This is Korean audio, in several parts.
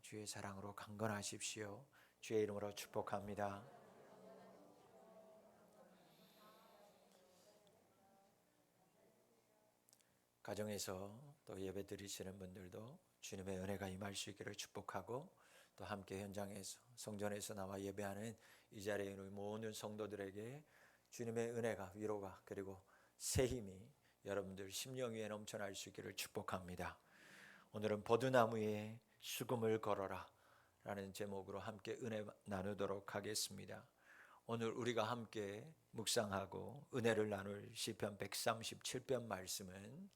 주의 사랑으로 강건하십시오. 주의 이름으로 축복합니다. 가정에서 또 예배 드리시는 분들도 주님의 은혜가 임할 수 있기를 축복하고, 또 함께 현장에서 성전에서 나와 예배하는 이 자리에 있는 모든 성도들에게 주님의 은혜가, 위로가, 그리고 새 힘이 여러분들 심령 위에 넘쳐날 수 있기를 축복합니다. 오늘은 버드나무에 수금을 걸어라 라는 제목으로 함께 은혜 나누도록 하겠습니다. 오늘 우리가 함께 묵상하고 은혜를 나눌 시편 137편 말씀은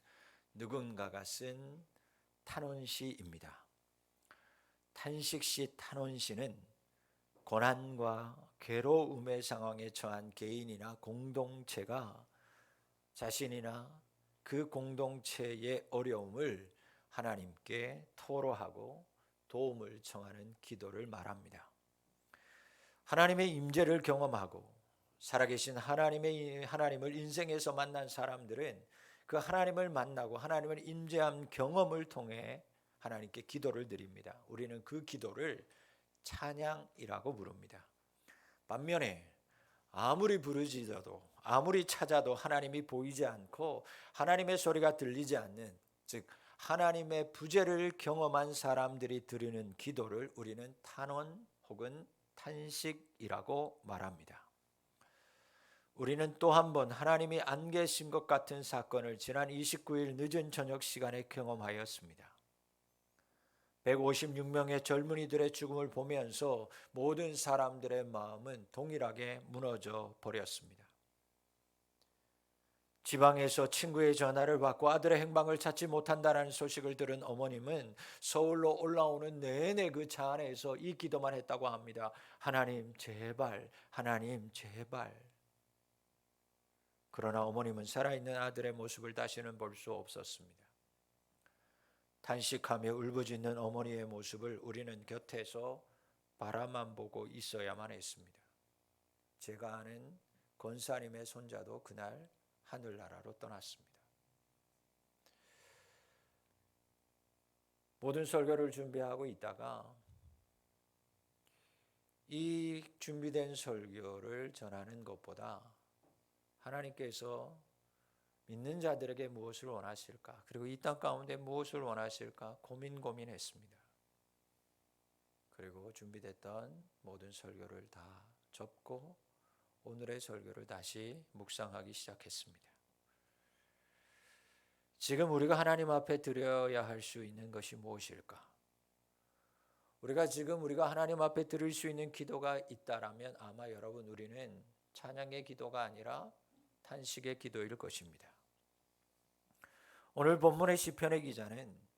누군가가 쓴 탄원시입니다. 탄식시 탄원시는 고난과 괴로움의 상황에 처한 개인이나 공동체가 자신이나 그 공동체의 어려움을 하나님께 토로하고 도움을 청하는 기도를 말합니다. 하나님의 임재를 경험하고 살아계신 하나님을 인생에서 만난 사람들은 그 하나님을 만나고 하나님을 임재한 경험을 통해 하나님께 기도를 드립니다. 우리는 그 기도를 찬양이라고 부릅니다. 반면에 아무리 부르짖어도 아무리 찾아도 하나님이 보이지 않고 하나님의 소리가 들리지 않는, 즉 하나님의 부재를 경험한 사람들이 드리는 기도를 우리는 탄원 혹은 탄식이라고 말합니다. 우리는 또 한 번 하나님이 안 계신 것 같은 사건을 지난 29일 늦은 저녁 시간에 경험하였습니다. 156명의 젊은이들의 죽음을 보면서 모든 사람들의 마음은 동일하게 무너져 버렸습니다. 지방에서 친구의 전화를 받고 아들의 행방을 찾지 못한다는 소식을 들은 어머님은 서울로 올라오는 내내 그 차 안에서 이 기도만 했다고 합니다. 하나님 제발, 하나님 제발. 그러나 어머님은 살아있는 아들의 모습을 다시는 볼 수 없었습니다. 탄식하며 울부짖는 어머니의 모습을 우리는 곁에서 바라만 보고 있어야만 했습니다. 제가 아는 권사님의 손자도 그날 하늘나라로 떠났습니다. 모든 설교를 준비하고 있다가 이 준비된 설교를 전하는 것보다 하나님께서 믿는 자들에게 무엇을 원하실까, 그리고 이 땅 가운데 무엇을 원하실까 고민했습니다. 그리고 준비됐던 모든 설교를 다 접고 오늘의 설교를 다시 묵상하기 시작했습니다. 지금 우리가 하나님 앞에 드려야 할 수 있는 것이 무엇일까? 우리가 하나님 앞에 드릴 수 있는 기도가 있다라면 아마 여러분, 우리는 찬양의 기도가 아니라 탄식의 기도일 것입니다. 오늘 본문의 시편의 기자는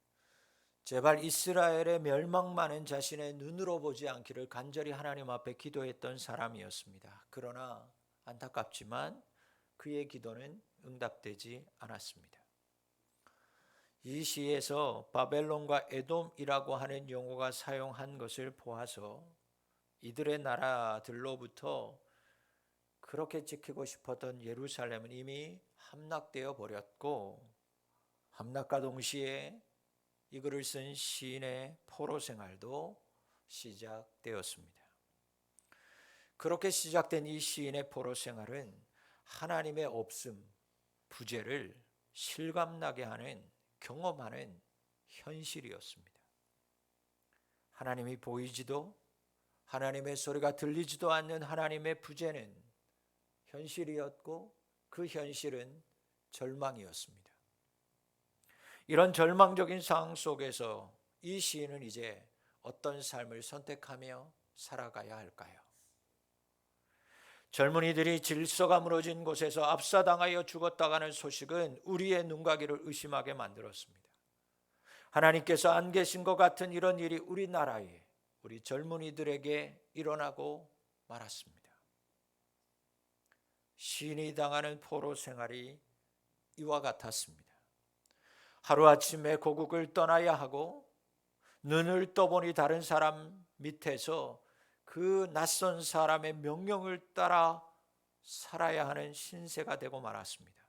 제발 이스라엘의 멸망만은 자신의 눈으로 보지 않기를 간절히 하나님 앞에 기도했던 사람이었습니다. 그러나 안타깝지만 그의 기도는 응답되지 않았습니다. 이 시에서 바벨론과 에돔이라고 하는 용어가 사용한 것을 보아서 이들의 나라들로부터 그렇게 지키고 싶었던 예루살렘은 이미 함락되어 버렸고, 함락과 동시에 이 글을 쓴 시인의 포로 생활도 시작되었습니다. 그렇게 시작된 이 시인의 포로 생활은 하나님의 없음, 부재를 실감나게 하는, 경험하는 현실이었습니다. 하나님이 보이지도 하나님의 소리가 들리지도 않는 하나님의 부재는 현실이었고, 그 현실은 절망이었습니다. 이런 절망적인 상황 속에서 이 시인은 이제 어떤 삶을 선택하며 살아가야 할까요? 젊은이들이 질서가 무너진 곳에서 압사당하여 죽었다가는 소식은 우리의 눈가기를 의심하게 만들었습니다. 하나님께서 안 계신 것 같은 이런 일이 우리나라에, 우리 젊은이들에게 일어나고 말았습니다. 시인이 당하는 포로 생활이 이와 같았습니다. 하루아침에 고국을 떠나야 하고 눈을 떠보니 다른 사람 밑에서 그 낯선 사람의 명령을 따라 살아야 하는 신세가 되고 말았습니다.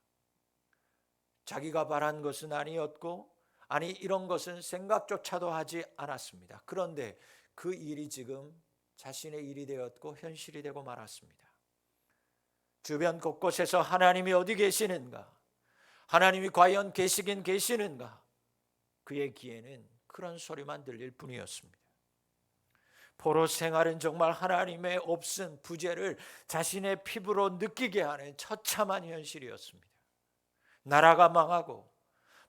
자기가 바란 것은 아니었고 아니 이런 것은 생각조차도 하지 않았습니다. 그런데 그 일이 지금 자신의 일이 되었고 현실이 되고 말았습니다. 주변 곳곳에서 하나님이 어디 계시는가? 하나님이 과연 계시긴 계시는가? 그의 귀에는 그런 소리만 들릴 뿐이었습니다. 포로 생활은 정말 하나님의 없음, 부재를 자신의 피부로 느끼게 하는 처참한 현실이었습니다. 나라가 망하고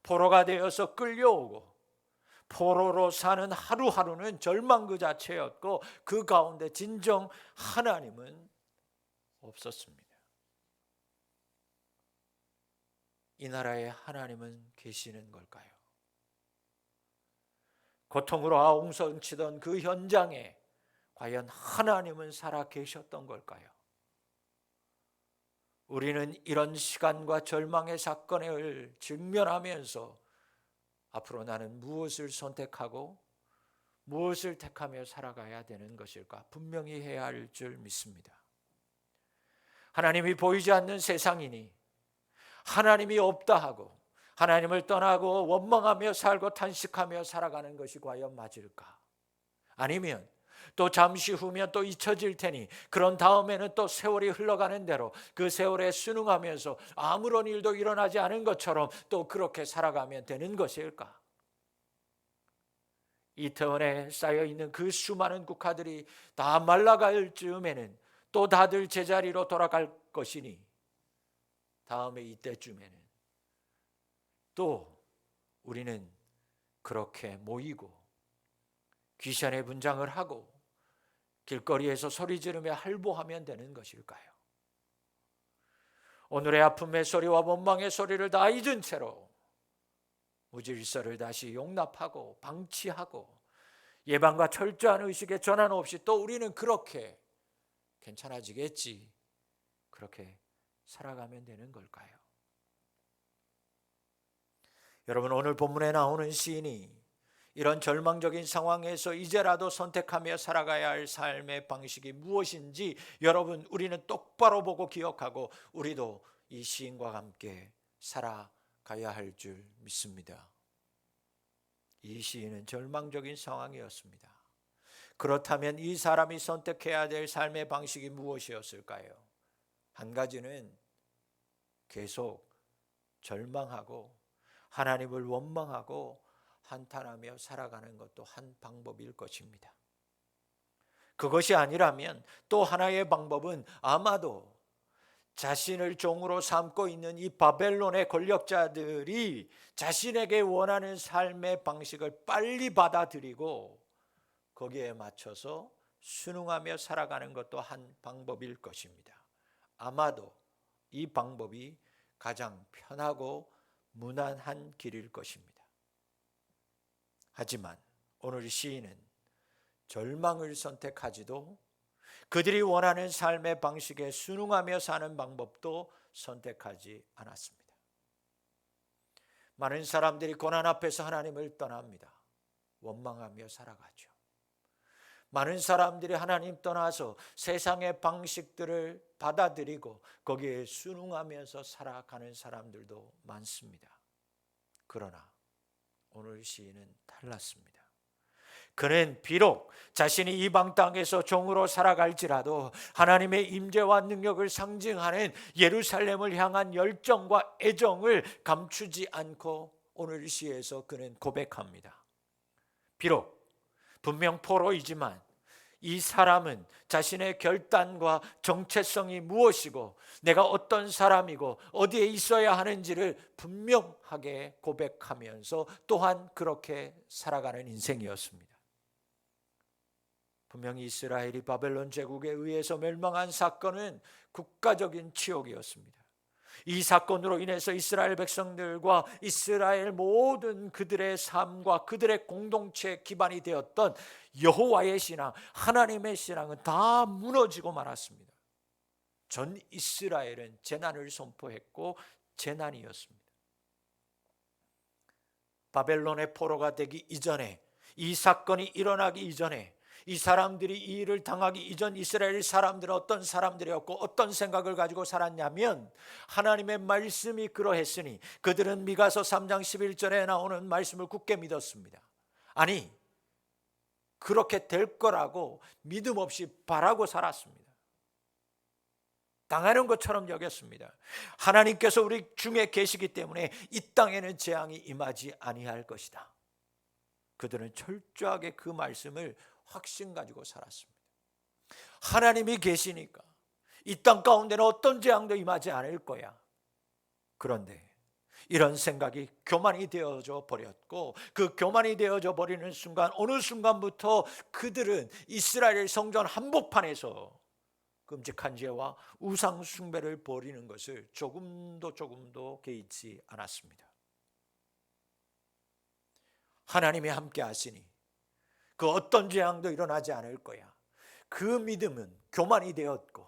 포로가 되어서 끌려오고 포로로 사는 하루하루는 절망 그 자체였고 그 가운데 진정 하나님은 없었습니다. 이 나라에 하나님은 계시는 걸까요? 고통으로 아웅성치던 그 현장에 과연 하나님은 살아 계셨던 걸까요? 우리는 이런 시간과 절망의 사건을 직면하면서 앞으로 나는 무엇을 선택하고 무엇을 택하며 살아가야 되는 것일까? 분명히 해야 할 줄 믿습니다. 하나님이 보이지 않는 세상이니 하나님이 없다 하고 하나님을 떠나고 원망하며 살고 탄식하며 살아가는 것이 과연 맞을까? 아니면 또 잠시 후면 또 잊혀질 테니 그런 다음에는 또 세월이 흘러가는 대로 그 세월에 순응하면서 아무런 일도 일어나지 않은 것처럼 또 그렇게 살아가면 되는 것일까? 이태원에 쌓여있는 그 수많은 국화들이 다 말라갈 즈음에는 또 다들 제자리로 돌아갈 것이니 다음에 이때쯤에는 또 우리는 그렇게 모이고 귀신의 분장을 하고 길거리에서 소리 지르며 할보하면 되는 것일까요? 오늘의 아픔의 소리와 원망의 소리를 다 잊은 채로 무질서를 다시 용납하고 방치하고 예방과 철저한 의식에 전환 없이 또 우리는 그렇게 괜찮아지겠지 그렇게 살아가면 되는 걸까요? 여러분, 오늘 본문에 나오는 시인이 이런 절망적인 상황에서 이제라도 선택하며 살아가야 할 삶의 방식이 무엇인지 여러분 우리는 똑바로 보고 기억하고 우리도 이 시인과 함께 살아가야 할 줄 믿습니다. 이 시인은 절망적인 상황이었습니다. 그렇다면 이 사람이 선택해야 될 삶의 방식이 무엇이었을까요? 한 가지는 계속 절망하고 하나님을 원망하고 한탄하며 살아가는 것도 한 방법일 것입니다. 그것이 아니라면 또 하나의 방법은 아마도 자신을 종으로 삼고 있는 이 바벨론의 권력자들이 자신에게 원하는 삶의 방식을 빨리 받아들이고 거기에 맞춰서 순응하며 살아가는 것도 한 방법일 것입니다. 아마도 이 방법이 가장 편하고 무난한 길일 것입니다. 하지만 오늘 시인은 절망을 선택하지도 그들이 원하는 삶의 방식에 순응하며 사는 방법도 선택하지 않았습니다. 많은 사람들이 고난 앞에서 하나님을 떠납니다. 원망하며 살아가죠. 많은 사람들이 하나님 떠나서 세상의 방식들을 받아들이고 거기에 순응하면서 살아가는 사람들도 많습니다. 그러나 오늘 시인은 달랐습니다. 그는 비록 자신이 이방 땅에서 종으로 살아갈지라도 하나님의 임재와 능력을 상징하는 예루살렘을 향한 열정과 애정을 감추지 않고 오늘 시에서 그는 고백합니다. 비록 분명 포로이지만 이 사람은 자신의 결단과 정체성이 무엇이고 내가 어떤 사람이고 어디에 있어야 하는지를 분명하게 고백하면서 또한 그렇게 살아가는 인생이었습니다. 분명히 이스라엘이 바벨론 제국에 의해서 멸망한 사건은 국가적인 치욕이었습니다. 이 사건으로 인해서 이스라엘 백성들과 이스라엘 모든 그들의 삶과 그들의 공동체의 기반이 되었던 여호와의 신앙, 하나님의 신앙은 다 무너지고 말았습니다. 전 이스라엘은 재난을 선포했고 재난이었습니다. 바벨론의 포로가 되기 이전에 이 사건이 일어나기 이전에 이 사람들이 이 일을 당하기 이전 이스라엘 사람들은 어떤 사람들이었고 어떤 생각을 가지고 살았냐면, 하나님의 말씀이 그러했으니 그들은 미가서 3장 11절에 나오는 말씀을 굳게 믿었습니다. 아니, 그렇게 될 거라고 믿음 없이 바라고 살았습니다. 당하는 것처럼 여겼습니다. 하나님께서 우리 중에 계시기 때문에 이 땅에는 재앙이 임하지 아니할 것이다. 그들은 철저하게 그 말씀을 확신 가지고 살았습니다. 하나님이 계시니까 이 땅 가운데는 어떤 재앙도 임하지 않을 거야. 그런데 이런 생각이 교만이 되어져 버렸고, 그 교만이 되어져 버리는 순간, 어느 순간부터 그들은 이스라엘 성전 한복판에서 끔찍한 죄와 우상 숭배를 벌이는 것을 조금도 개의치 않았습니다. 하나님이 함께 하시니 그 어떤 재앙도 일어나지 않을 거야. 그 믿음은 교만이 되었고,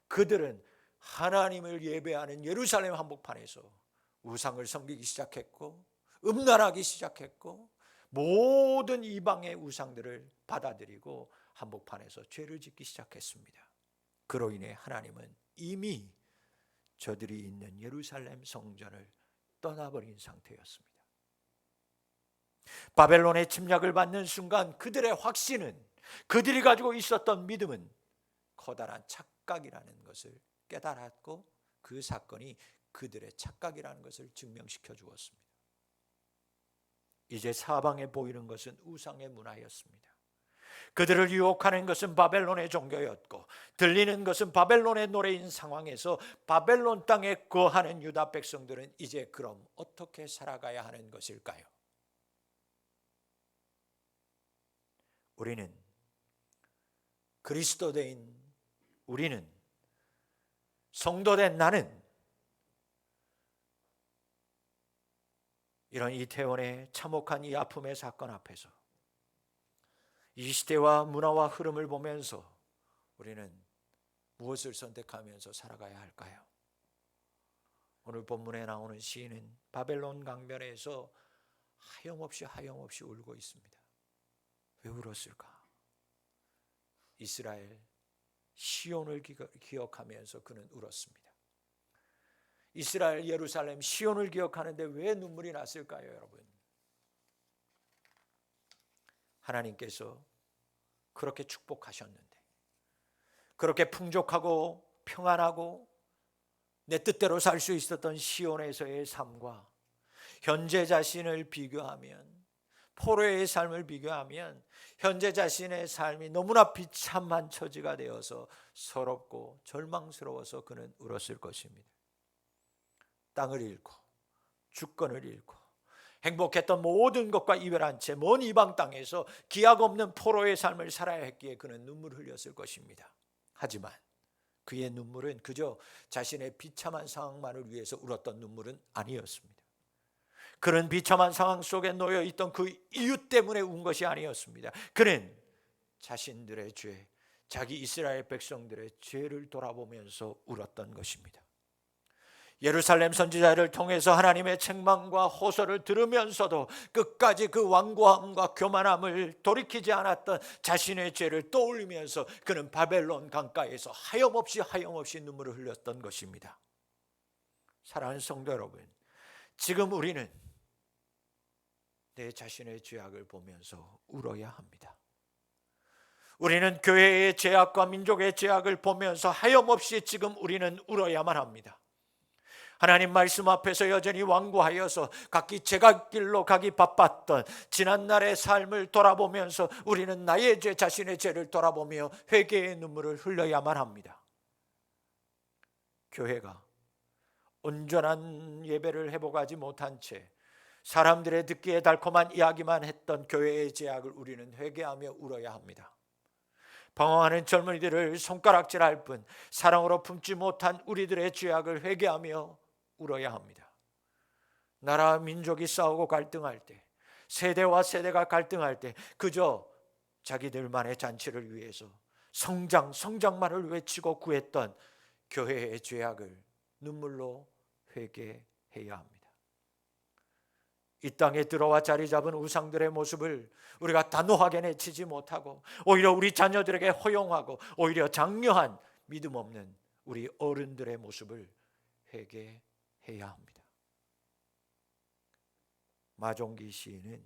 그들은 하나님을 예배하는 예루살렘 한복판에서 우상을 섬기기 시작했고, 음란하기 시작했고, 모든 이방의 우상들을 받아들이고 한복판에서 죄를 짓기 시작했습니다. 그로 인해 하나님은 이미 저들이 있는 예루살렘 성전을 떠나버린 상태였습니다. 바벨론의 침략을 받는 순간 그들의 확신은, 그들이 가지고 있었던 믿음은 커다란 착각이라는 것을 깨달았고, 그 사건이 그들의 착각이라는 것을 증명시켜 주었습니다. 이제 사방에 보이는 것은 우상의 문화였습니다. 그들을 유혹하는 것은 바벨론의 종교였고, 들리는 것은 바벨론의 노래인 상황에서 바벨론 땅에 거하는 유다 백성들은 이제 그럼 어떻게 살아가야 하는 것일까요? 우리는, 그리스도인 우리는, 성도된 나는 이런 이태원의 참혹한 이 아픔의 사건 앞에서 이 시대와 문화와 흐름을 보면서 우리는 무엇을 선택하면서 살아가야 할까요? 오늘 본문에 나오는 시인은 바벨론 강변에서 하염없이 울고 있습니다. 왜 울었을까? 이스라엘 시온을 기억하면서 그는 울었습니다. 이스라엘 예루살렘 시온을 기억하는데 왜 눈물이 났을까요, 여러분? 하나님께서 그렇게 축복하셨는데, 그렇게 풍족하고 평안하고 내 뜻대로 살 수 있었던 시온에서의 삶과 현재 자신을 비교하면, 포로의 삶을 비교하면 현재 자신의 삶이 너무나 비참한 처지가 되어서 서럽고 절망스러워서 그는 울었을 것입니다. 땅을 잃고 주권을 잃고 행복했던 모든 것과 이별한 채 먼 이방 땅에서 기약 없는 포로의 삶을 살아야 했기에 그는 눈물을 흘렸을 것입니다. 하지만 그의 눈물은 그저 자신의 비참한 상황만을 위해서 울었던 눈물은 아니었습니다. 그는 비참한 상황 속에 놓여 있던 그 이유 때문에 운 것이 아니었습니다. 그는 자신들의 죄, 자기 이스라엘 백성들의 죄를 돌아보면서 울었던 것입니다. 예루살렘 선지자를 통해서 하나님의 책망과 호소를 들으면서도 끝까지 그 완고함과 교만함을 돌이키지 않았던 자신의 죄를 떠올리면서 그는 바벨론 강가에서 하염없이 눈물을 흘렸던 것입니다. 사랑하는 성도 여러분, 지금 우리는 내 자신의 죄악을 보면서 울어야 합니다. 우리는 교회의 죄악과 민족의 죄악을 보면서 하염없이 지금 우리는 울어야만 합니다. 하나님 말씀 앞에서 여전히 완고하여서 각기 제각길로 가기 바빴던 지난날의 삶을 돌아보면서 우리는 나의 죄, 자신의 죄를 돌아보며 회개의 눈물을 흘려야만 합니다. 교회가 온전한 예배를 회복하지 못한 채 사람들의 듣기에 달콤한 이야기만 했던 교회의 죄악을 우리는 회개하며 울어야 합니다. 방황하는 젊은이들을 손가락질할 뿐 사랑으로 품지 못한 우리들의 죄악을 회개하며 울어야 합니다. 나라 민족이 싸우고 갈등할 때, 세대와 세대가 갈등할 때 그저 자기들만의 잔치를 위해서 성장만을 외치고 구했던 교회의 죄악을 눈물로 회개해야 합니다. 이 땅에 들어와 자리 잡은 우상들의 모습을 우리가 단호하게 내치지 못하고 오히려 우리 자녀들에게 허용하고 오히려 장려한 믿음 없는 우리 어른들의 모습을 회개해야 합니다. 마종기 시인은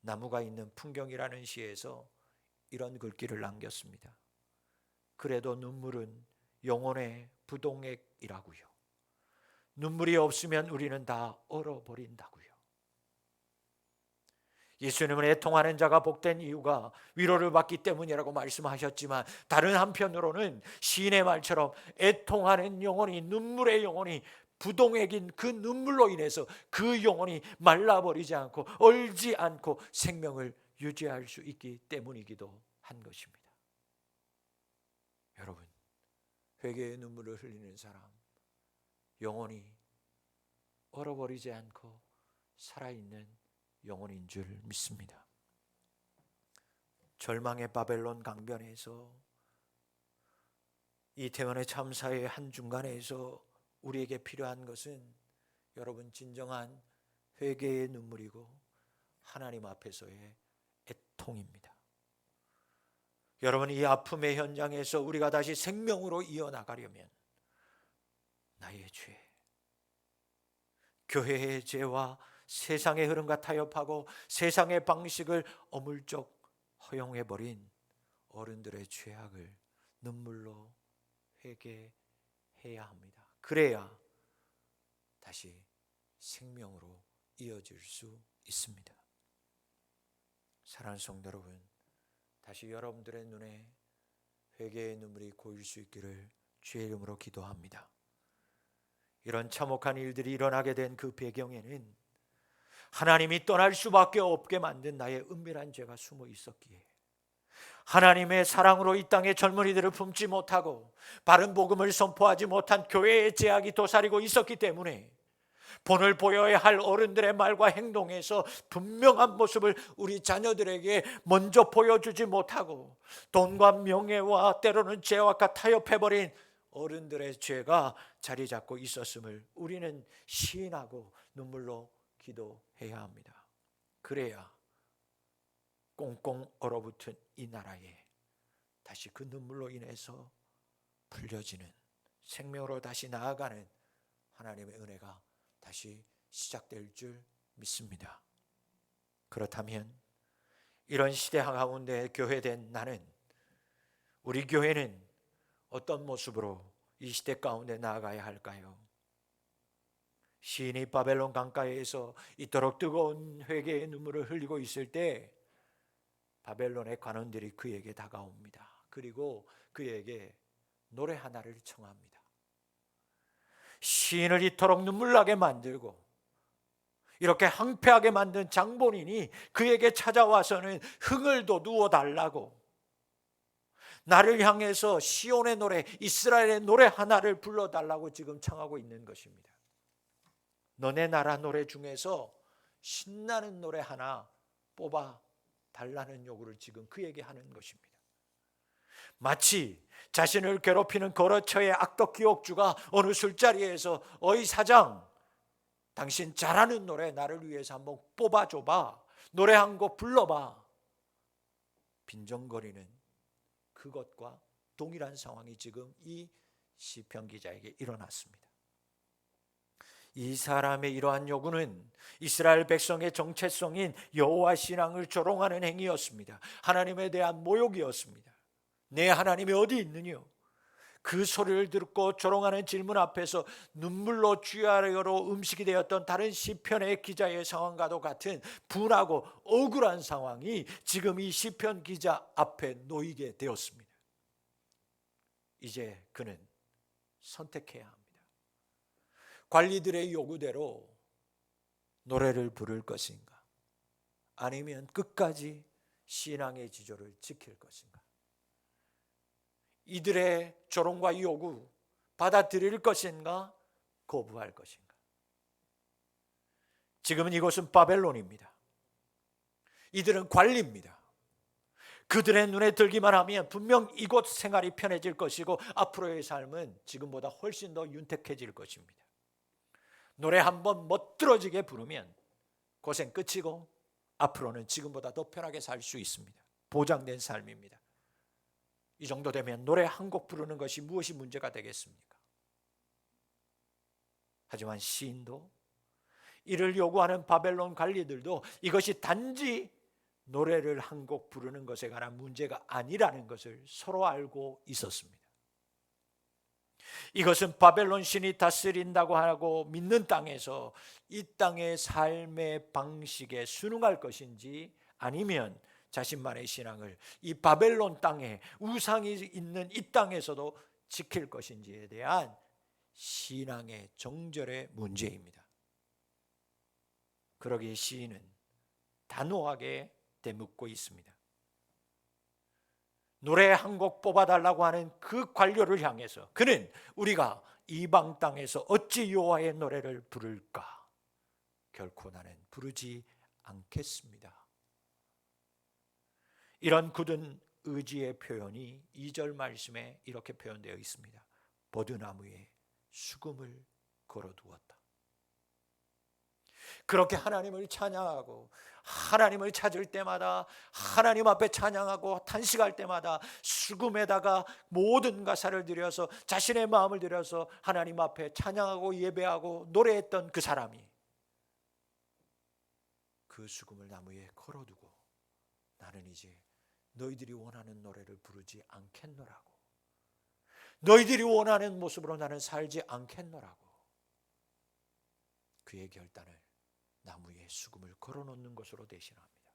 나무가 있는 풍경이라는 시에서 이런 글귀를 남겼습니다. 그래도 눈물은 영혼의 부동액이라고요. 눈물이 없으면 우리는 다 얼어버린다고요. 예수님은 애통하는 자가 복된 이유가 위로를 받기 때문이라고 말씀하셨지만, 다른 한편으로는 시인의 말처럼 애통하는 영혼이, 눈물의 영혼이 부동액인 그 눈물로 인해서 그 영혼이 말라버리지 않고 얼지 않고 생명을 유지할 수 있기 때문이기도 한 것입니다. 여러분, 회개의 눈물을 흘리는 사람, 영혼이 얼어버리지 않고 살아있는 영혼인 줄 믿습니다. 절망의 바벨론 강변에서, 이태원의 참사의 한중간에서 우리에게 필요한 것은 여러분 진정한 회개의 눈물이고 하나님 앞에서의 애통입니다. 여러분, 이 아픔의 현장에서 우리가 다시 생명으로 이어나가려면 나의 죄, 교회의 죄와 세상의 흐름과 타협하고 세상의 방식을 어물쩍 허용해버린 어른들의 죄악을 눈물로 회개해야 합니다. 그래야 다시 생명으로 이어질 수 있습니다. 사랑하는 성도 여러분, 다시 여러분들의 눈에 회개의 눈물이 고일 수 있기를 주의 이름으로 기도합니다. 이런 참혹한 일들이 일어나게 된 그 배경에는 하나님이 떠날 수밖에 없게 만든 나의 은밀한 죄가 숨어 있었기에, 하나님의 사랑으로 이 땅의 젊은이들을 품지 못하고 바른 복음을 선포하지 못한 교회의 제약이 도사리고 있었기 때문에 본을 보여야 할 어른들의 말과 행동에서 분명한 모습을 우리 자녀들에게 먼저 보여주지 못하고 돈과 명예와 때로는 죄악과 타협해버린 어른들의 죄가 자리 잡고 있었음을 우리는 시인하고 눈물로 기도해야 합니다. 그래야 꽁꽁 얼어붙은 이 나라에 다시 그 눈물로 인해서 풀려지는, 생명으로 다시 나아가는 하나님의 은혜가 다시 시작될 줄 믿습니다. 그렇다면 이런 시대 가운데 교회된 나는, 우리 교회는 어떤 모습으로 이 시대 가운데 나아가야 할까요? 시인이 바벨론 강가에서 이토록 뜨거운 회개의 눈물을 흘리고 있을 때 바벨론의 관원들이 그에게 다가옵니다. 그리고 그에게 노래 하나를 청합니다. 시인을 이토록 눈물나게 만들고 이렇게 황폐하게 만든 장본인이 그에게 찾아와서는 흥을 돋우어 달라고, 나를 향해서 시온의 노래, 이스라엘의 노래 하나를 불러달라고 지금 청하고 있는 것입니다. 너네 나라 노래 중에서 신나는 노래 하나 뽑아 달라는 요구를 지금 그에게 하는 것입니다. 마치 자신을 괴롭히는 거러처의 악덕 기옥주가 어느 술자리에서 어이 사장, 당신 잘하는 노래 나를 위해서 한번 뽑아줘봐, 노래 한 곡 불러봐, 빈정거리는 그것과 동일한 상황이 지금 이 시편 기자에게 일어났습니다. 이 사람의 이러한 요구는 이스라엘 백성의 정체성인 여호와 신앙을 조롱하는 행위였습니다. 하나님에 대한 모욕이었습니다. 내 하나님이 어디 있느냐? 그 소리를 듣고 조롱하는 질문 앞에서 눈물로 쥐하려로 음식이 되었던 다른 시편의 기자의 상황과도 같은 분하고 억울한 상황이 지금 이 시편 기자 앞에 놓이게 되었습니다. 이제 그는 선택해야 합니다. 관리들의 요구대로 노래를 부를 것인가, 아니면 끝까지 신앙의 지조를 지킬 것인가, 이들의 조롱과 요구 받아들일 것인가, 거부할 것인가. 지금은 이곳은 바벨론입니다. 이들은 관리입니다. 그들의 눈에 들기만 하면 분명 이곳 생활이 편해질 것이고 앞으로의 삶은 지금보다 훨씬 더 윤택해질 것입니다. 노래 한번 멋들어지게 부르면 고생 끝이고 앞으로는 지금보다 더 편하게 살 수 있습니다. 보장된 삶입니다. 이 정도 되면 노래 한 곡 부르는 것이 무엇이 문제가 되겠습니까? 하지만 시인도, 이를 요구하는 바벨론 관리들도 이것이 단지 노래를 한 곡 부르는 것에 관한 문제가 아니라는 것을 서로 알고 있었습니다. 이것은 바벨론 신이 다스린다고 하고 믿는 땅에서 이 땅의 삶의 방식에 순응할 것인지, 아니면 자신만의 신앙을 이 바벨론 땅에 우상이 있는 이 땅에서도 지킬 것인지에 대한 신앙의 정절의 문제입니다. 그러기에 시인은 단호하게 되묻고 있습니다. 노래 한 곡 뽑아달라고 하는 그 관료를 향해서 그는 우리가 이방 땅에서 어찌 여호와의 노래를 부를까? 결코 나는 부르지 않겠습니다. 이런 굳은 의지의 표현이 2절 말씀에 이렇게 표현되어 있습니다. 버드나무에 수금을 걸어두었다. 그렇게 하나님을 찬양하고 하나님을 찾을 때마다, 하나님 앞에 찬양하고 탄식할 때마다 수금에다가 모든 가사를 들여서 자신의 마음을 들여서 하나님 앞에 찬양하고 예배하고 노래했던 그 사람이 그 수금을 나무에 걸어두고 나는 이제 너희들이 원하는 노래를 부르지 않겠노라고, 너희들이 원하는 모습으로 나는 살지 않겠노라고 그의 결단을 나무에 수금을 걸어놓는 것으로 대신합니다.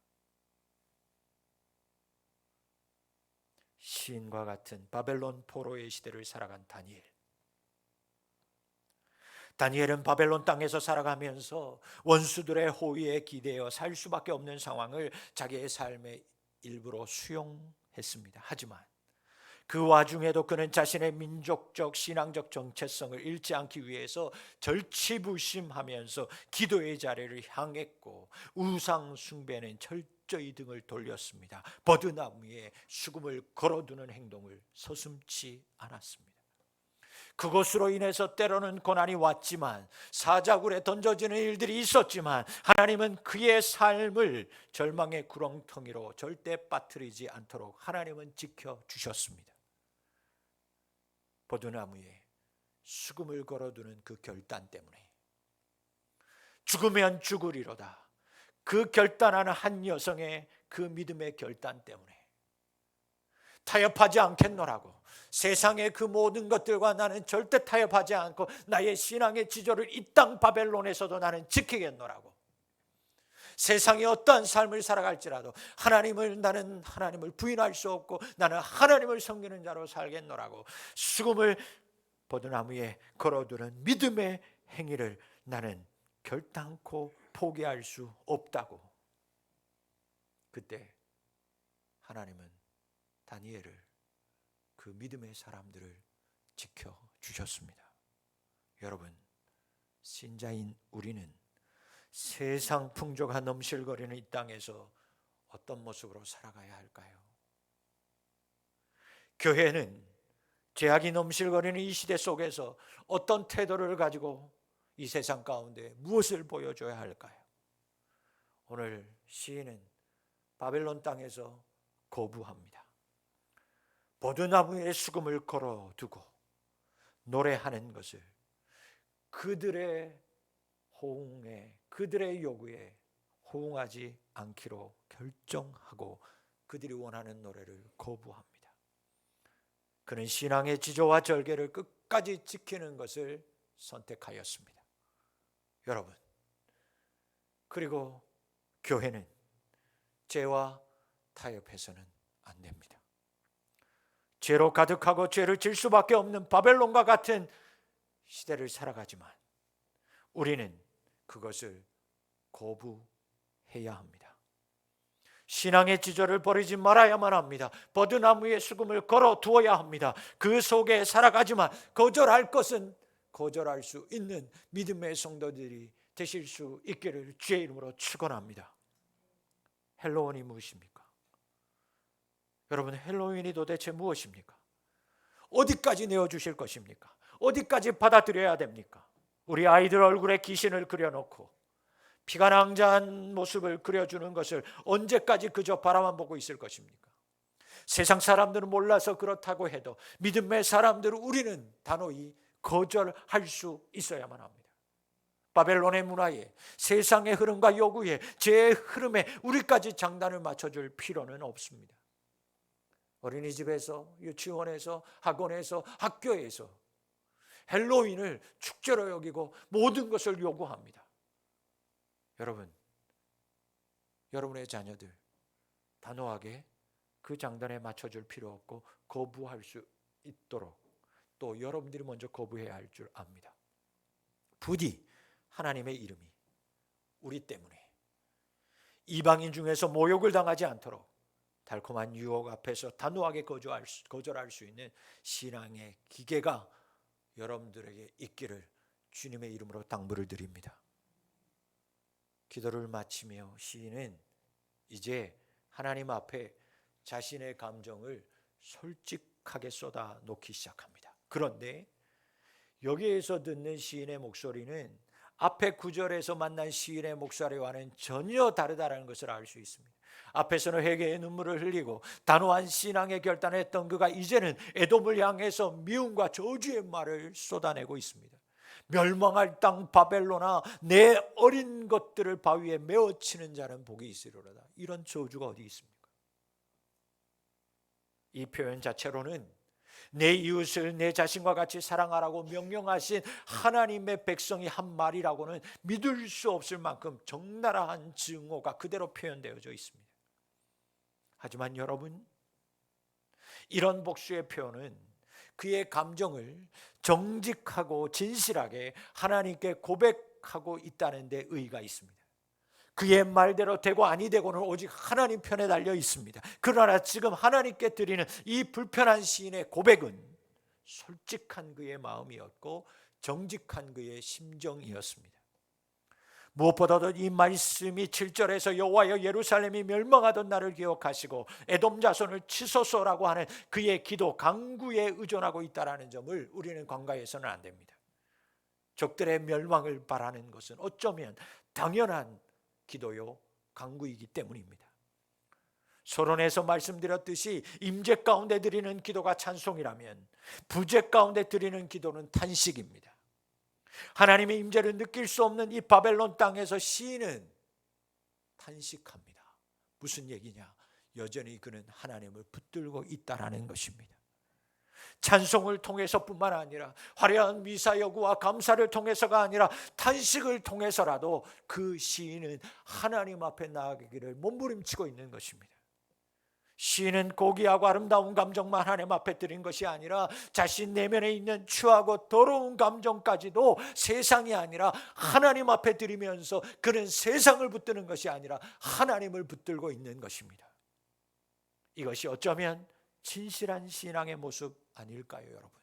시인과 같은 바벨론 포로의 시대를 살아간 다니엘은 바벨론 땅에서 살아가면서 원수들의 호위에 기대어 살 수밖에 없는 상황을 자기의 삶의 일부로 수용했습니다. 하지만 그 와중에도 그는 자신의 민족적 신앙적 정체성을 잃지 않기 위해서 절치부심하면서 기도의 자리를 향했고 우상 숭배는 철저히 등을 돌렸습니다. 버드나무에 수금을 걸어두는 행동을 서슴지 않았습니다. 그것으로 인해서 때로는 고난이 왔지만, 사자굴에 던져지는 일들이 있었지만 하나님은 그의 삶을 절망의 구렁텅이로 절대 빠뜨리지 않도록 하나님은 지켜주셨습니다. 버드나무에 수금을 걸어두는 그 결단 때문에 죽으면 죽으리로다, 그 결단하는 한 여성의 그 믿음의 결단 때문에 타협하지 않겠노라고, 세상의 그 모든 것들과 나는 절대 타협하지 않고 나의 신앙의 지조를 이 땅 바벨론에서도 나는 지키겠노라고, 세상에 어떠한 삶을 살아갈지라도 나는 하나님을 부인할 수 없고 나는 하나님을 섬기는 자로 살겠노라고 수금을 버드나무에 걸어두는 믿음의 행위를 나는 결단코 포기할 수 없다고. 그때 하나님은 다니엘을, 그 믿음의 사람들을 지켜주셨습니다. 여러분, 신자인 우리는 세상 풍조가 넘실거리는 이 땅에서 어떤 모습으로 살아가야 할까요? 교회는 죄악이 넘실거리는 이 시대 속에서 어떤 태도를 가지고 이 세상 가운데 무엇을 보여줘야 할까요? 오늘 시인은 바벨론 땅에서 거부합니다. 버드나무에 수금을 걸어두고 노래하는 것을 그들의 호응에, 그들의 요구에 호응하지 않기로 결정하고 그들이 원하는 노래를 거부합니다. 그는 신앙의 지조와 절개를 끝까지 지키는 것을 선택하였습니다. 여러분, 그리고 교회는 죄와 타협해서는 안 됩니다. 죄로 가득하고 죄를 질 수밖에 없는 바벨론과 같은 시대를 살아가지만 우리는 그것을 거부해야 합니다. 신앙의 지조를 버리지 말아야만 합니다. 버드나무에 수금을 걸어 두어야 합니다. 그 속에 살아가지만 거절할 것은 거절할 수 있는 믿음의 성도들이 되실 수 있기를 주의 이름으로 축원합니다. 헬로윈이 무엇입니까? 여러분, 헬로윈이 도대체 무엇입니까? 어디까지 내어주실 것입니까? 어디까지 받아들여야 됩니까? 우리 아이들 얼굴에 귀신을 그려놓고 피가 낭자한 모습을 그려주는 것을 언제까지 그저 바라만 보고 있을 것입니까? 세상 사람들은 몰라서 그렇다고 해도 믿음의 사람들은 우리는 단호히 거절할 수 있어야만 합니다. 바벨론의 문화에, 세상의 흐름과 요구에, 제 흐름에 우리까지 장단을 맞춰줄 필요는 없습니다. 어린이집에서, 유치원에서, 학원에서, 학교에서 헬로윈을 축제로 여기고 모든 것을 요구합니다. 여러분, 여러분의 자녀들 단호하게 그 장단에 맞춰줄 필요 없고 거부할 수 있도록 또 여러분들이 먼저 거부해야 할 줄 압니다. 부디 하나님의 이름이 우리 때문에 이방인 중에서 모욕을 당하지 않도록 달콤한 유혹 앞에서 단호하게 거절할 수 있는 신앙의 기계가 여러분들에게 있기를 주님의 이름으로 당부를 드립니다. 기도를 마치며 시인은 이제 하나님 앞에 자신의 감정을 솔직하게 쏟아 놓기 시작합니다. 그런데 여기에서 듣는 시인의 목소리는 앞에 9절에서 만난 시인의 목소리와는 전혀 다르다는 것을 알 수 있습니다. 앞에서는 회개의 눈물을 흘리고 단호한 신앙의 결단을 했던 그가 이제는 에돔을 향해서 미움과 저주의 말을 쏟아내고 있습니다. 멸망할 땅 바벨론아, 내 어린 것들을 바위에 메어치는 자는 복이 있으리로다. 이런 저주가 어디 있습니까? 이 표현 자체로는 내 이웃을 내 자신과 같이 사랑하라고 명령하신 하나님의 백성이 한 말이라고는 믿을 수 없을 만큼 적나라한 증오가 그대로 표현되어져 있습니다. 하지만 여러분, 이런 복수의 표현은 그의 감정을 정직하고 진실하게 하나님께 고백하고 있다는 데 의의가 있습니다. 그의 말대로 되고 아니 되고는 오직 하나님 편에 달려 있습니다. 그러나 지금 하나님께 드리는 이 불편한 시인의 고백은 솔직한 그의 마음이었고 정직한 그의 심정이었습니다. 무엇보다도 이 말씀이 7절에서 여호와여 예루살렘이 멸망하던 날을 기억하시고 에돔 자손을 치소서라고 하는 그의 기도 간구에 의존하고 있다는 점을 우리는 간과해서는 안 됩니다. 적들의 멸망을 바라는 것은 어쩌면 당연한 기도요 간구이기 때문입니다. 서론에서 말씀드렸듯이 임재 가운데 드리는 기도가 찬송이라면 부재 가운데 드리는 기도는 탄식입니다. 하나님의 임재를 느낄 수 없는 이 바벨론 땅에서 시인은 탄식합니다. 무슨 얘기냐? 여전히 그는 하나님을 붙들고 있다라는 것입니다. 찬송을 통해서뿐만 아니라 화려한 미사여구와 감사를 통해서가 아니라 탄식을 통해서라도 그 시인은 하나님 앞에 나아가기를 몸부림치고 있는 것입니다. 시인은 고귀하고 아름다운 감정만 하나님 앞에 드린 것이 아니라 자신 내면에 있는 추하고 더러운 감정까지도 세상이 아니라 하나님 앞에 드리면서 그는 세상을 붙드는 것이 아니라 하나님을 붙들고 있는 것입니다. 이것이 어쩌면 진실한 신앙의 모습 아닐까요, 여러분?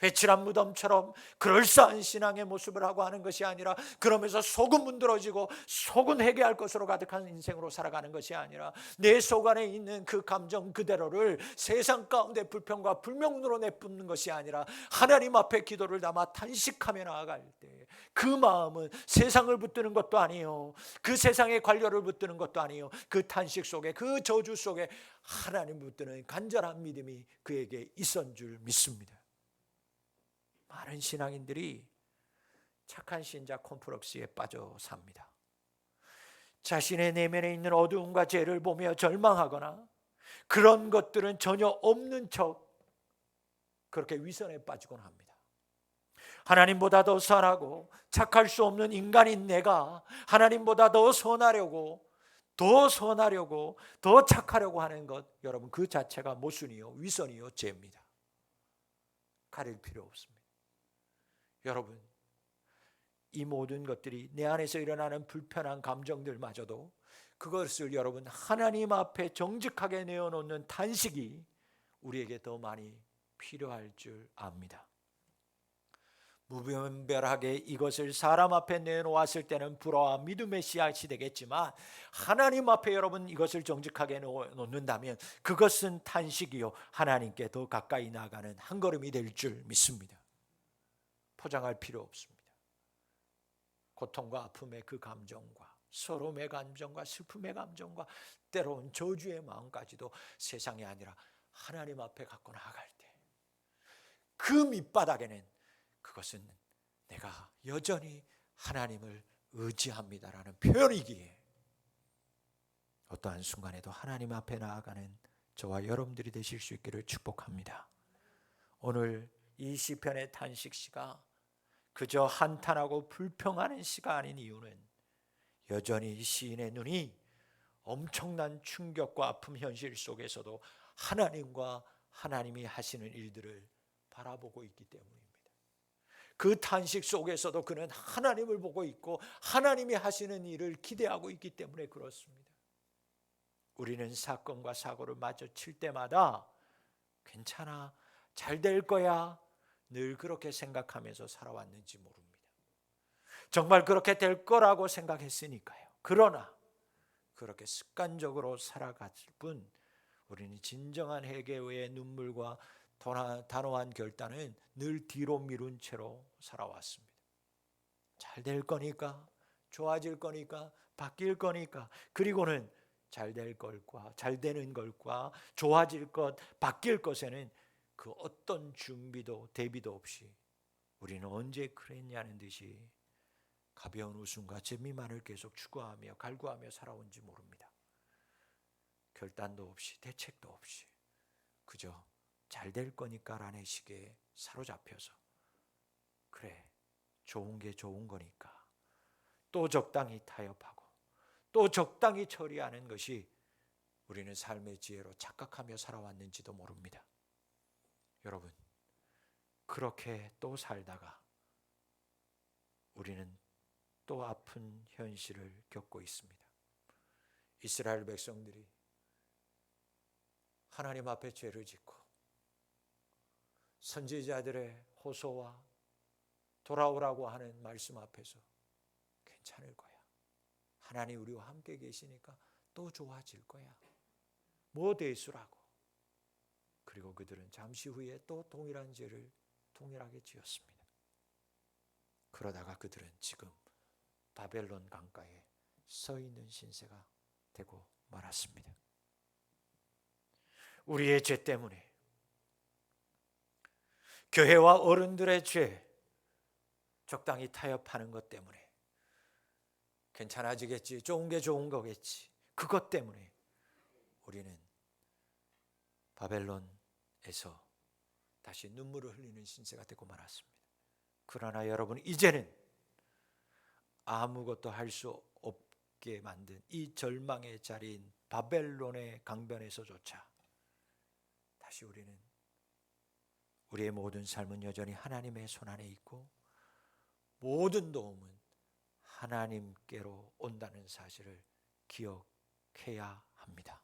회칠한 무덤처럼 그럴싸한 신앙의 모습을 하고 하는 것이 아니라 그러면서 속은 문드러지고 속은 회개할 것으로 가득한 인생으로 살아가는 것이 아니라 내 속 안에 있는 그 감정 그대로를 세상 가운데 불평과 불명으로 내뿜는 것이 아니라 하나님 앞에 기도를 담아 탄식하며 나아갈 때 그 마음은 세상을 붙드는 것도 아니요, 그 세상의 관료를 붙드는 것도 아니요, 그 탄식 속에 그 저주 속에 하나님 붙드는 간절한 믿음이 그에게 있었던 줄 믿습니다. 많은 신앙인들이 착한 신자 콤플렉스에 빠져 삽니다. 자신의 내면에 있는 어두움과 죄를 보며 절망하거나 그런 것들은 전혀 없는 척 그렇게 위선에 빠지곤 합니다. 하나님보다 더 선하고 착할 수 없는 인간인 내가 하나님보다 더 선하려고 더 착하려고 하는 것, 여러분 그 자체가 모순이요 위선이요 죄입니다. 가릴 필요 없습니다. 여러분, 이 모든 것들이 내 안에서 일어나는 불편한 감정들마저도 그것을 여러분 하나님 앞에 정직하게 내어놓는 탄식이 우리에게 더 많이 필요할 줄 압니다. 무분별하게 이것을 사람 앞에 내놓았을 때는 불화와 믿음의 씨앗이 되겠지만 하나님 앞에 여러분 이것을 정직하게 놓는다면 그것은 탄식이요 하나님께 더 가까이 나아가는 한 걸음이 될 줄 믿습니다. 포장할 필요 없습니다. 고통과 아픔의 그 감정과 서러움의 감정과 슬픔의 감정과 때로는 저주의 마음까지도 세상이 아니라 하나님 앞에 갖고 나아갈 때 그 밑바닥에는 그것은 내가 여전히 하나님을 의지합니다라는 표현이기에 어떠한 순간에도 하나님 앞에 나아가는 저와 여러분들이 되실 수 있기를 축복합니다. 오늘 이 시편의 탄식시가 그저 한탄하고 불평하는 시가 아닌 이유는 여전히 시인의 눈이 엄청난 충격과 아픔 현실 속에서도 하나님과 하나님이 하시는 일들을 바라보고 있기 때문입니다. 그 탄식 속에서도 그는 하나님을 보고 있고 하나님이 하시는 일을 기대하고 있기 때문에 그렇습니다. 우리는 사건과 사고를 마주칠 때마다 괜찮아, 잘 될 거야, 늘 그렇게 생각하면서 살아왔는지 모릅니다. 정말 그렇게 될 거라고 생각했으니까요. 그러나 그렇게 습관적으로 살아갈 뿐 우리는 진정한 회개의 눈물과 단호한 결단은 늘 뒤로 미룬 채로 살아왔습니다. 잘 될 거니까, 좋아질 거니까, 바뀔 거니까, 그리고는 잘 될 것과 잘 되는 것과 좋아질 것, 바뀔 것에는 그 어떤 준비도 대비도 없이 우리는 언제 그랬냐는 듯이 가벼운 웃음과 재미만을 계속 추구하며 갈구하며 살아온지 모릅니다. 결단도 없이 대책도 없이 그저 잘 될 거니까라는 식에 사로잡혀서 그래 좋은 게 좋은 거니까 또 적당히 타협하고 또 적당히 처리하는 것이 우리는 삶의 지혜로 착각하며 살아왔는지도 모릅니다. 여러분, 그렇게 또 살다가 우리는 또 아픈 현실을 겪고 있습니다. 이스라엘 백성들이 하나님 앞에 죄를 짓고 선지자들의 호소와 돌아오라고 하는 말씀 앞에서 괜찮을 거야, 하나님 우리와 함께 계시니까 또 좋아질 거야, 뭐 대수라고. 그리고 그들은 잠시 후에 또 동일한 죄를 동일하게 지었습니다. 그러다가 그들은 지금 바벨론 강가에 서 있는 신세가 되고 말았습니다. 우리의 죄 때문에, 교회와 어른들의 죄, 적당히 타협하는 것 때문에 괜찮아지겠지, 좋은 게 좋은 거겠지, 그것 때문에 우리는 바벨론에서 다시 눈물을 흘리는 신세가 되고 말았습니다. 그러나 여러분, 이제는 아무것도 할 수 없게 만든 이 절망의 자리인 바벨론의 강변에서조차 다시 우리는 우리의 모든 삶은 여전히 하나님의 손안에 있고 모든 도움은 하나님께로 온다는 사실을 기억해야 합니다.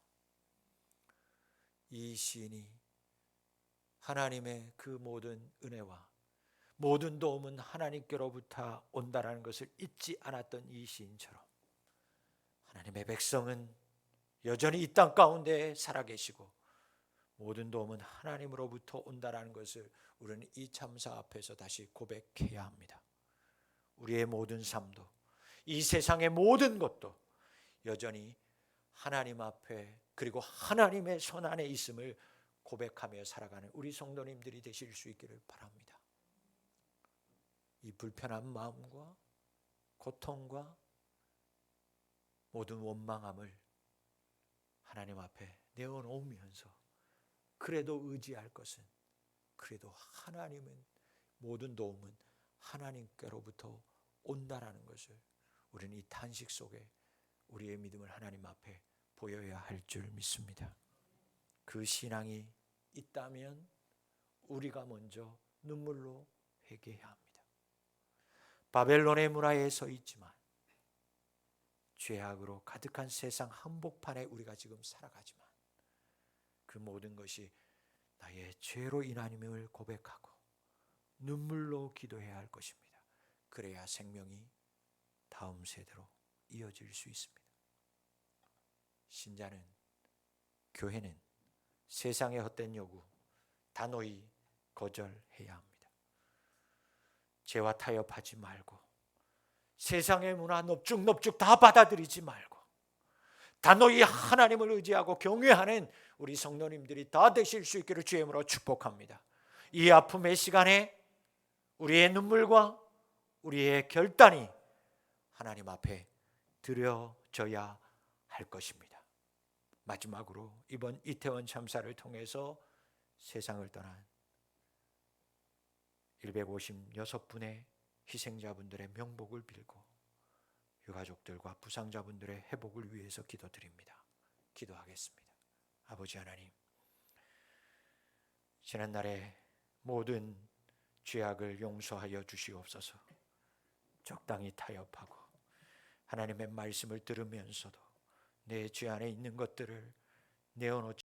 이 시인이 하나님의 그 모든 은혜와 모든 도움은 하나님께로부터 온다는 것을 잊지 않았던 이 시인처럼 하나님의 백성은 여전히 이 땅 가운데 살아계시고 모든 도움은 하나님으로부터 온다는 것을 우리는 이 참사 앞에서 다시 고백해야 합니다. 우리의 모든 삶도 이 세상의 모든 것도 여전히 하나님 앞에 그리고 하나님의 손 안에 있음을 고백하며 살아가는 우리 성도님들이 되실 수 있기를 바랍니다. 이 불편한 마음과 고통과 모든 원망함을 하나님 앞에 내어놓으면서 그래도 의지할 것은, 그래도 하나님은 모든 도움은 하나님께로부터 온다라는 것을 우리는 이 탄식 속에 우리의 믿음을 하나님 앞에 보여야 할 줄 믿습니다. 그 신앙이 있다면 우리가 먼저 눈물로 회개해야 합니다. 바벨론의 문화에 서 있지만 죄악으로 가득한 세상 한복판에 우리가 지금 살아가지만 그 모든 것이 나의 죄로 인함임을 고백하고 눈물로 기도해야 할 것입니다. 그래야 생명이 다음 세대로 이어질 수 있습니다. 신자는, 교회는 세상의 헛된 요구 단호히 거절해야 합니다. 죄와 타협하지 말고 세상의 문화 넙죽넙죽 다 받아들이지 말고 단호히 하나님을 의지하고 경외하는 우리 성도님들이 다 되실 수 있기를 주의 이름으로 축복합니다. 이 아픔의 시간에 우리의 눈물과 우리의 결단이 하나님 앞에 드려져야 할 것입니다. 마지막으로 이번 이태원 참사를 통해서 세상을 떠난 156분의 희생자분들의 명복을 빌고 유가족들과 부상자분들의 회복을 위해서 기도드립니다. 기도하겠습니다. 아버지 하나님, 지난날에 모든 죄악을 용서하여 주시옵소서. 적당히 타협하고 하나님의 말씀을 들으면서도 내 죄 안에 있는 것들을 내어놓지